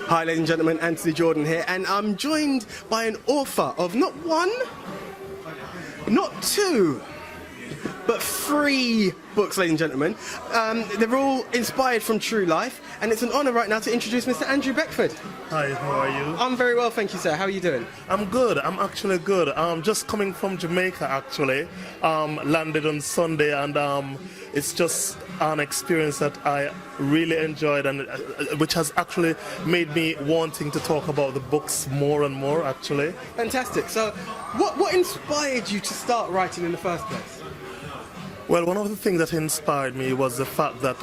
Hi, ladies and gentlemen, Anthony Jordan here, and I'm joined by an author of not one, not two, but 3 books, ladies and gentlemen. They're all inspired from true life, and it's an honour right now to introduce Mr. Anrew Beckford. Hi, how are you? I'm very well, thank you, sir. How are you doing? I'm good. I'm actually good. Just coming from Jamaica, actually. Landed on Sunday, and it's just an experience that I really enjoyed, and which has actually made me wanting to talk about the books more and more, actually. Fantastic. So, what inspired you to start writing in the first place? Well, one of the things that inspired me was the fact that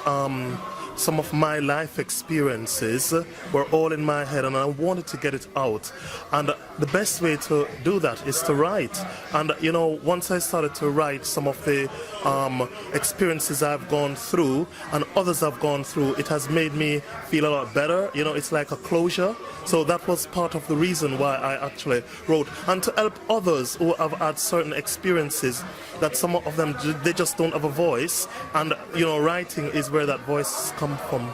some of my life experiences were all in my head, and I wanted to get it out. And the best way to do that is to write. And you know, once I started to write some of the experiences I've gone through and others have gone through, it has made me feel a lot better. You know, it's like a closure. So that was part of the reason why I actually wrote, and to help others who have had certain experiences that some of them, they just don't have a voice, and you know, writing is where that voice comes from.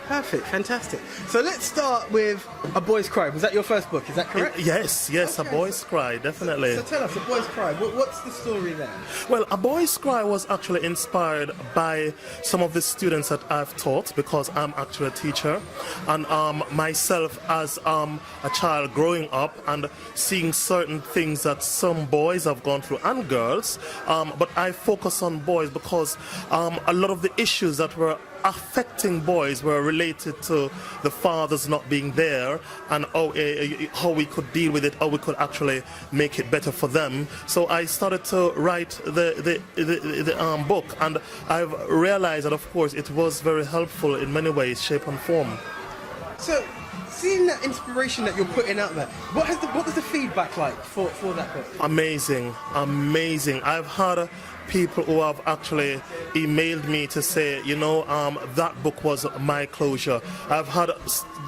Perfect, fantastic. So let's start with A Boy's Cry. Was that your first book, is that correct? Yes, okay. A Boy's Cry, definitely. So tell us, A Boy's Cry, what's the story there? Well, A Boy's Cry was actually inspired by some of the students that I've taught, because I'm actually a teacher, and myself as a child growing up and seeing certain things that some boys have gone through, and girls, but I focus on boys because a lot of the issues that were affecting boys were related to the fathers not being there, and how we could deal with it, how we could actually make it better for them. So I started to write the book, and I've realized that, of course, it was very helpful in many ways, shape and form. So, seeing that inspiration that you're putting out there, what was the feedback like for that book? Amazing, amazing. I've had people who have actually emailed me to say, you know, that book was my closure. I've had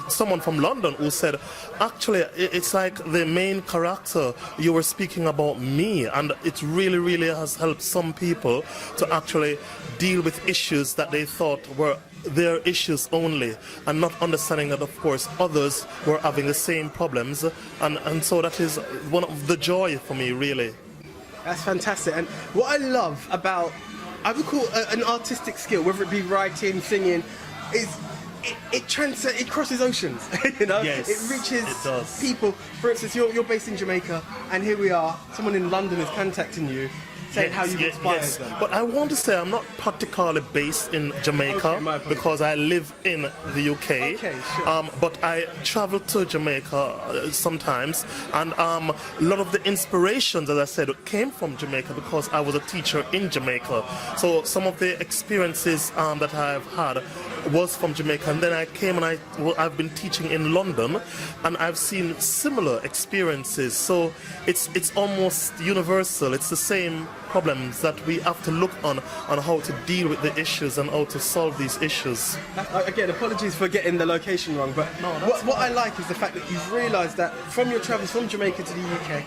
someone from London who said, actually, it's like the main character, you were speaking about me, and it really, really has helped some people to actually deal with issues that they thought were their issues only, and not understanding that, of course, others were having the same problems, and so that is one of the joy for me, really. That's fantastic. And what I love about, I would call an artistic skill, whether it be writing, singing, is it crosses oceans. You know, yes, it reaches it people. For instance, you're based in Jamaica, and here we are. Someone in London is contacting you, saying how you've inspired them. But I want to say I'm not particularly based in Jamaica, because I live in the UK. Okay, sure. But I travel to Jamaica sometimes, and a lot of the inspirations, as I said, came from Jamaica because I was a teacher in Jamaica. So some of the experiences that I've had was from Jamaica, and then I came and I've been teaching in London, and I've seen similar experiences. So it's almost universal. It's the same problems that we have to look on how to deal with the issues and how to solve these issues. Again, apologies for getting the location wrong, but no, what I like is the fact that you've realised that from your travels from Jamaica to the UK,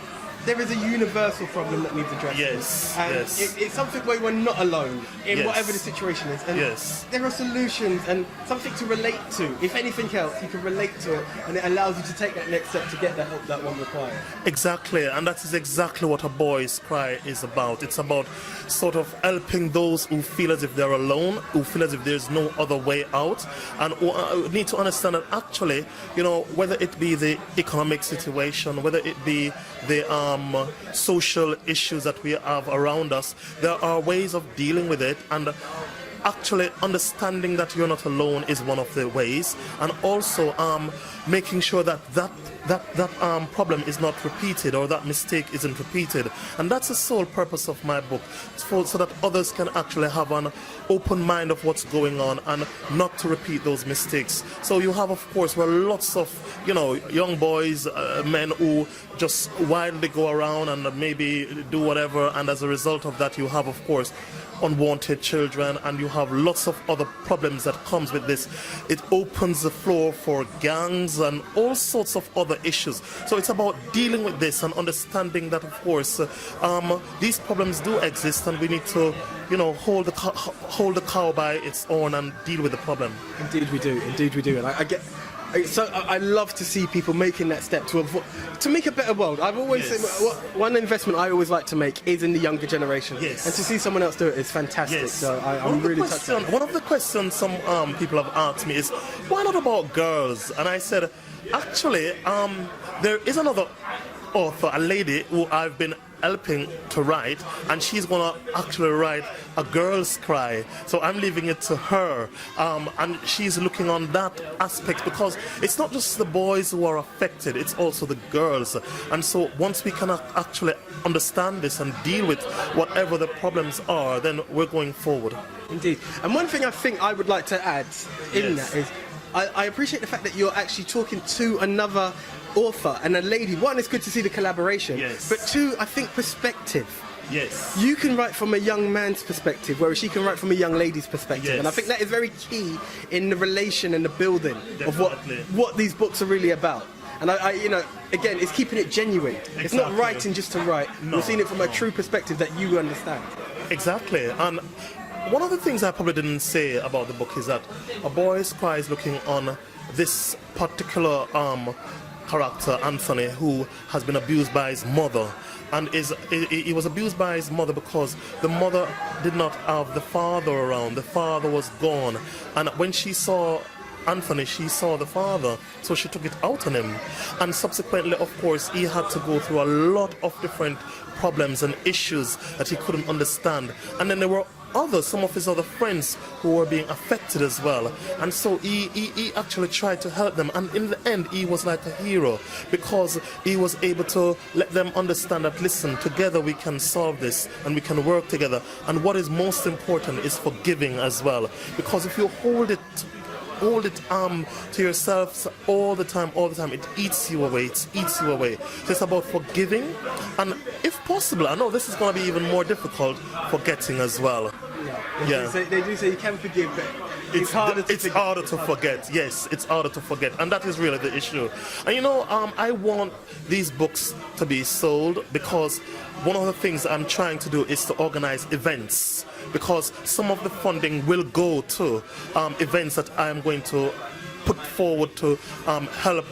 there is a universal problem that needs addressing. Yes, and yes. It's something where we're not alone in yes. whatever the situation is. And yes. there are solutions and something to relate to. If anything else, you can relate to it, and it allows you to take that next step to get the help that one requires. Exactly, and that is exactly what A Boy's Cry is about. It's about sort of helping those who feel as if they're alone, who feel as if there's no other way out, and who need to understand that actually, you know, whether it be the economic situation, whether it be the social issues that we have around us, there are ways of dealing with it, and actually understanding that you're not alone is one of the ways, and also making sure that problem is not repeated, or that mistake isn't repeated. And that's the sole purpose of my book, so that others can actually have an open mind of what's going on and not to repeat those mistakes. So you have, of course, lots of, you know, young boys, men who just wildly go around and maybe do whatever, and as a result of that you have, of course, unwanted children, and you have lots of other problems that comes with this. It opens the floor for gangs and all sorts of other issues. So it's about dealing with this and understanding that, of course, these problems do exist, and we need to, you know, hold the cow by its horn and deal with the problem. Indeed we do, indeed we do. And I get So I love to see people making that step to make a better world. I've always said one investment I always like to make is in the younger generation. Yes. And to see someone else do it is fantastic. Yes. So I'm really touched. One of the questions some people have asked me is, why not about girls? And I said, actually, there is another author, a lady who I've been helping to write, and she's gonna actually write A Girl's Cry. So I'm leaving it to her, and she's looking on that aspect, because it's not just the boys who are affected, it's also the girls. And so once we can actually understand this and deal with whatever the problems are, then we're going forward. Indeed. And one thing I think I would like to add in that is I appreciate the fact that you're actually talking to another author and a lady. One, it's good to see the collaboration. Yes. But two, I think perspective. Yes. You can write from a young man's perspective, whereas she can write from a young lady's perspective. Yes. And I think that is very key in the relation and the building of Definitely. what these books are really about. And I again, it's keeping it genuine. Exactly. It's not writing just to write. No, You're seeing it from a true perspective that you understand. Exactly. And one of the things I probably didn't say about the book is that A Boy's Cry is looking on this particular character, Anthony, who has been abused by his mother. And he was abused by his mother because the mother did not have the father around. The father was gone. And when she saw Anthony, she saw the father, so she took it out on him. And subsequently, of course, he had to go through a lot of different problems and issues that he couldn't understand. And then there were some of his other friends who were being affected as well. And so he actually tried to help them. And in the end, he was like a hero, because he was able to let them understand that, listen, together we can solve this and we can work together. And what is most important is forgiving as well. Because if you hold it to yourselves all the time, it eats you away. So it's about forgiving, and if possible, I know this is going to be even more difficult, forgetting as well. They do say you can forgive, but it's harder to forget. Yes, it's harder to forget, and that is really the issue. And I want these books to be sold, because one of the things I'm trying to do is to organize events, because some of the funding will go to events that I'm going to put forward to help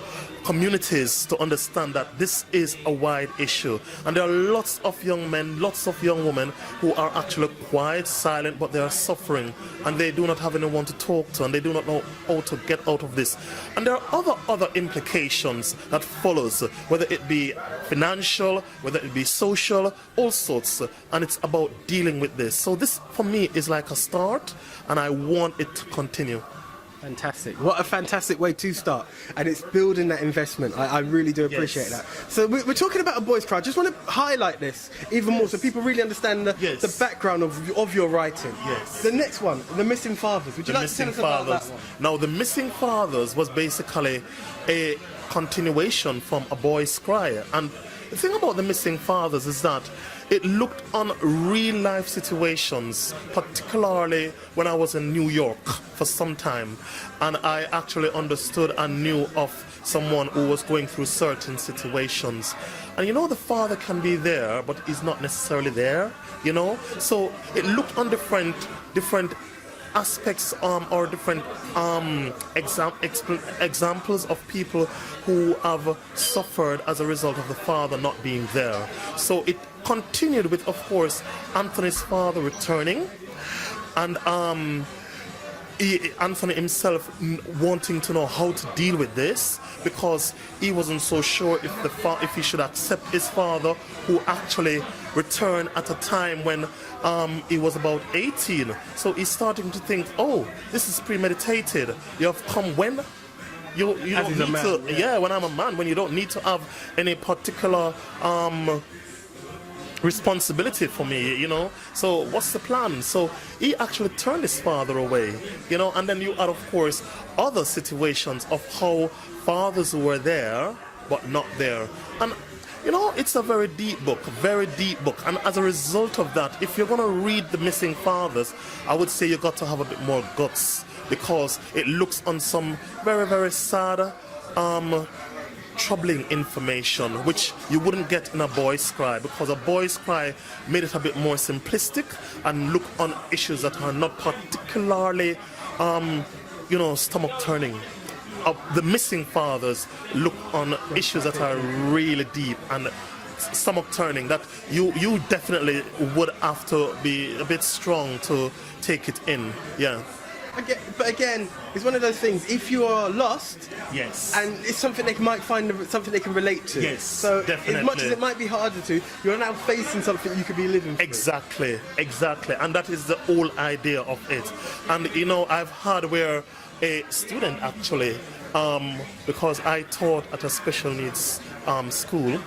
communities to understand that this is a wide issue. And there are lots of young men, lots of young women who are actually quiet, silent, but they are suffering, and they do not have anyone to talk to, and they do not know how to get out of this. And there are other implications that follows, whether it be financial, whether it be social, all sorts, and it's about dealing with this. So this, for me, is like a start, and I want it to continue. Fantastic. What a fantastic way to start. And it's building that investment. I really do appreciate that. So we're talking about A Boy's Cry. I just want to highlight this even more so people really understand the background of your writing. Yes. The next one, The Missing Fathers. Would you like to tell us about that one? Now, The Missing Fathers was basically a continuation from A Boy's Cry. And the thing about The Missing Fathers is that it looked on real life situations, particularly when I was in New York for some time, and I actually understood and knew of someone who was going through certain situations. And the father can be there, but he's not necessarily there, So it looked on different aspects or different examples of people who have suffered as a result of the father not being there. So it continued with, of course, Anthony's father returning, and Anthony himself wanting to know how to deal with this, because he wasn't so sure if he should accept his father, who actually returned at a time when he was about 18. So he's starting to think, oh, this is premeditated. You have come when you don't need to. When I'm a man, when you don't need to have any particular responsibility for me, So what's the plan? So he actually turned his father away, and then you had, of course, other situations of how fathers were there but not there. And it's a very deep book. And as a result of that, if you're going to read The Missing Fathers, I would say you got to have a bit more guts, because it looks on some very, very sad, troubling information, which you wouldn't get in A Boy's Cry, because A Boy's Cry made it a bit more simplistic and look on issues that are not particularly, stomach turning. the missing fathers look on issues that are really deep and stomach turning, that you definitely would have to be a bit strong to take it in. Yeah. But again, it's one of those things. If you are lost, Yes. and it's something they might find something they can relate to. Yes, So definitely. as much as it might be harder to, you're now facing something you could be living through. Exactly, and that is the whole idea of it. And I've had where a student actually, because I taught at a special needs school,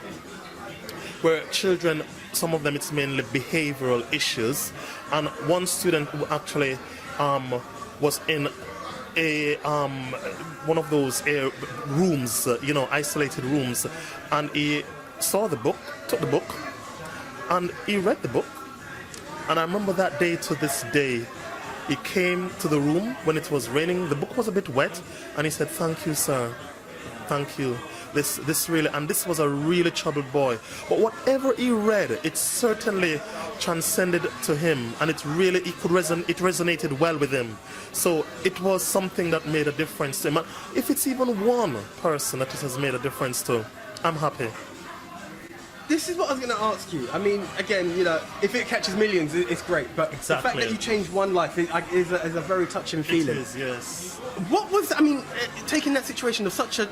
where children, some of them it's mainly behavioral issues, and one student who actually was in a one of those rooms, isolated rooms, and he saw the book, took the book, and he read the book. And I remember that day to this day, he came to the room when it was raining. The book was a bit wet, and he said, "Thank you, sir. Thank you. This really," and this was a really troubled boy. But whatever he read, it certainly transcended to him, and it resonated well with him. So it was something that made a difference to him. And if it's even one person that it has made a difference to, I'm happy. This is what I was going to ask you. I mean, again, if it catches millions, it's great. But the fact Exactly. that you changed one life is a very touching feeling. It is, yes. What was, taking that situation of such a,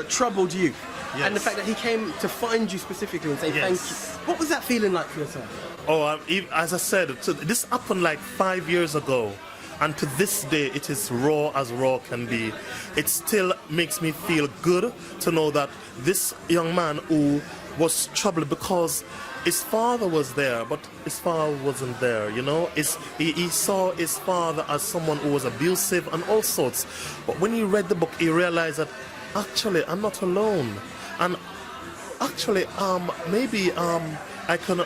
troubled youth, and the Yes. fact that he came to find you specifically and say thank Yes. you. What was that feeling like for yourself? Oh, as I said, this happened like 5 years ago. And to this day, it is raw as raw can be. It still makes me feel good to know that this young man who was troubled because his father was there, but his father wasn't there, He saw his father as someone who was abusive and all sorts. But when he read the book, he realized that actually I'm not alone. And actually, maybe I can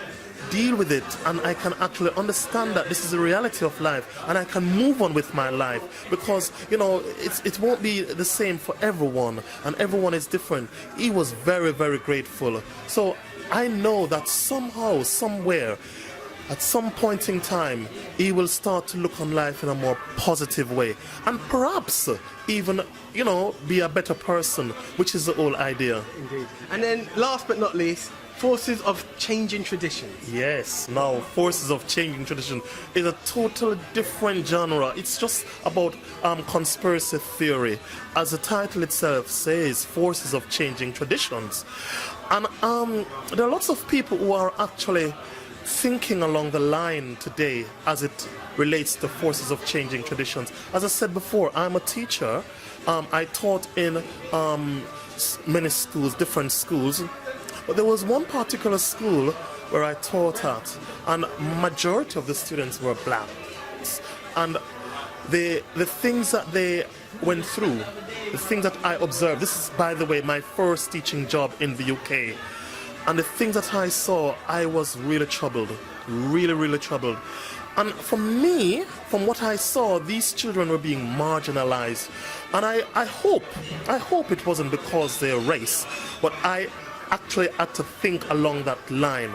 deal with it, and I can actually understand that this is the reality of life, and I can move on with my life, because it won't be the same for everyone, and everyone is different. He was very, very grateful. So I know that somehow, somewhere, at some point in time, he will start to look on life in a more positive way, and perhaps even be a better person, which is the whole idea. Indeed. And then, last but not least, forces of changing traditions. Yes, now Forces of Changing Tradition is a totally different genre. It's just about conspiracy theory. As the title itself says, Forces of Changing Traditions. And there are lots of people who are actually thinking along the line today as it relates to Forces of Changing Traditions. As I said before, I'm a teacher. I taught in many schools, different schools. But there was one particular school where I taught at, and majority of the students were black. And the things that they went through, the things that I observed, this is, by the way, my first teaching job in the UK. And the things that I saw, I was really troubled, really, really troubled. And for me, from what I saw, these children were being marginalized. And I hope it wasn't because they're race, but I actually had to think along that line.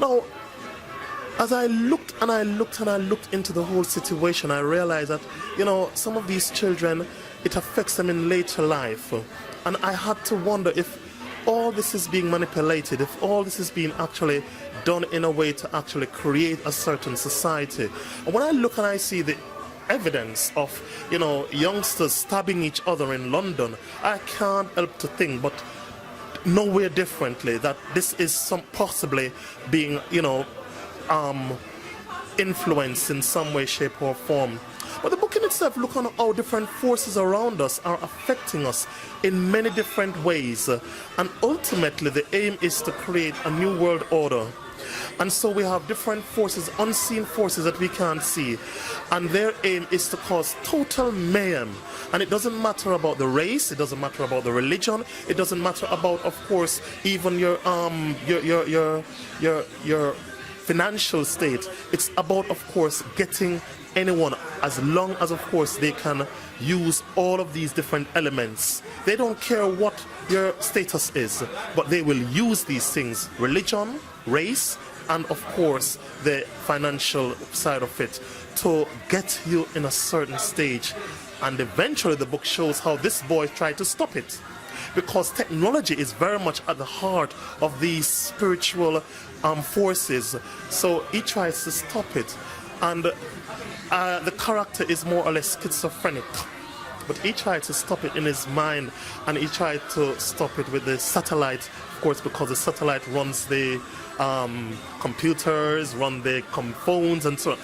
Now, as I looked and I looked and I looked into the whole situation, I realized that, some of these children, it affects them in later life. And I had to wonder if all this is being manipulated, if all this is being actually done in a way to actually create a certain society. And when I look and I see the evidence of, youngsters stabbing each other in London, I can't help to think, but nowhere differently, that this is possibly being, influenced in some way, shape or form. But the book in itself look on how different forces around us are affecting us in many different ways. And ultimately the aim is to create a new world order. And so we have different forces, unseen forces that we can't see. And their aim is to cause total mayhem. And it doesn't matter about the race, it doesn't matter about the religion, it doesn't matter about, of course, even your financial state. It's about, of course, getting anyone, as long as, of course, they can use all of these different elements. They don't care what your status is, but they will use these things, religion, race, and of course the financial side of it, to get you in a certain stage And eventually the book shows how this boy tried to stop it. Because technology is very much at the heart of these spiritual forces. So he tries to stop it. And the character is more or less schizophrenic. But he tried to stop it in his mind, and he tried to stop it with the satellite, of course, because the satellite runs the computers, run the phones, and so on.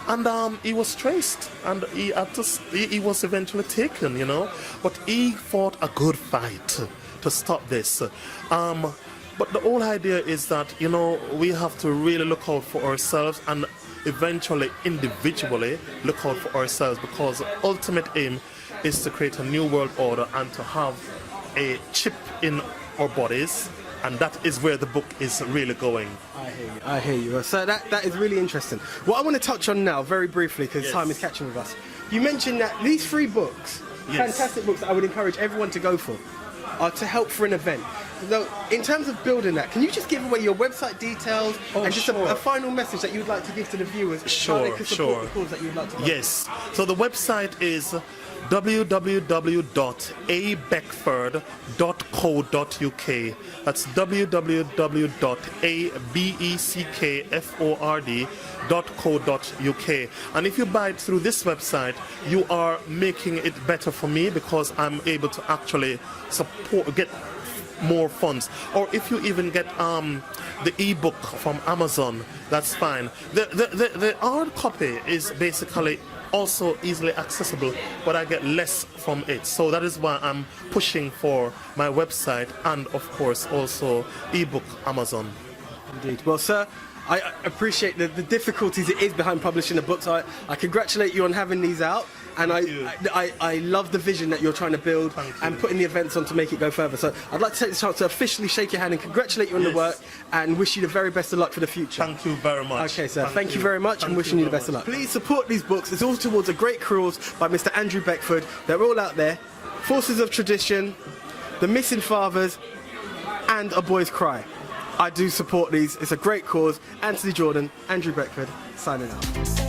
And he was traced, and he was eventually taken, you know. But he fought a good fight to stop this. But the whole idea is that, you know, we have to really look out for ourselves and eventually individually look out for ourselves, because the ultimate aim is to create a new world order and to have a chip in our bodies, and that is where the book is really going. I hear you. So that is really interesting. What I want to touch on now, very briefly, because Yes. time is catching with us. You mentioned that these 3 books, Yes. fantastic books that I would encourage everyone to go for, are to help for an event. So in terms of building that, can you just give away your website details and just sure. a final message that you'd like to give to the viewers? How they can support the cause that you'd like to. Yes. So the website is www.abeckford.co.uk. That's www.abeckford.co.uk. And if you buy it through this website, you are making it better for me, because I'm able to actually get more funds. Or if you even get the ebook from Amazon, that's fine. The hard copy is basically also easily accessible, but I get less from it. So that is why I'm pushing for my website and, of course, also ebook Amazon. Indeed. Well, sir, I appreciate the difficulties it is behind publishing a book. So I congratulate you on having these out. And I love the vision that you're trying to build and putting the events on to make it go further. So I'd like to take this chance to officially shake your hand and congratulate you on the work and wish you the very best of luck for the future. Thank you very much. Okay, sir. Thank you very much, and wishing you the best of luck. Please support these books. It's all towards a great cause by Mr. Andrew Beckford. They're all out there. Forces of Tradition, The Missing Fathers, and A Boy's Cry. I do support these. It's a great cause. Anthony Jordan, Andrew Beckford, signing out.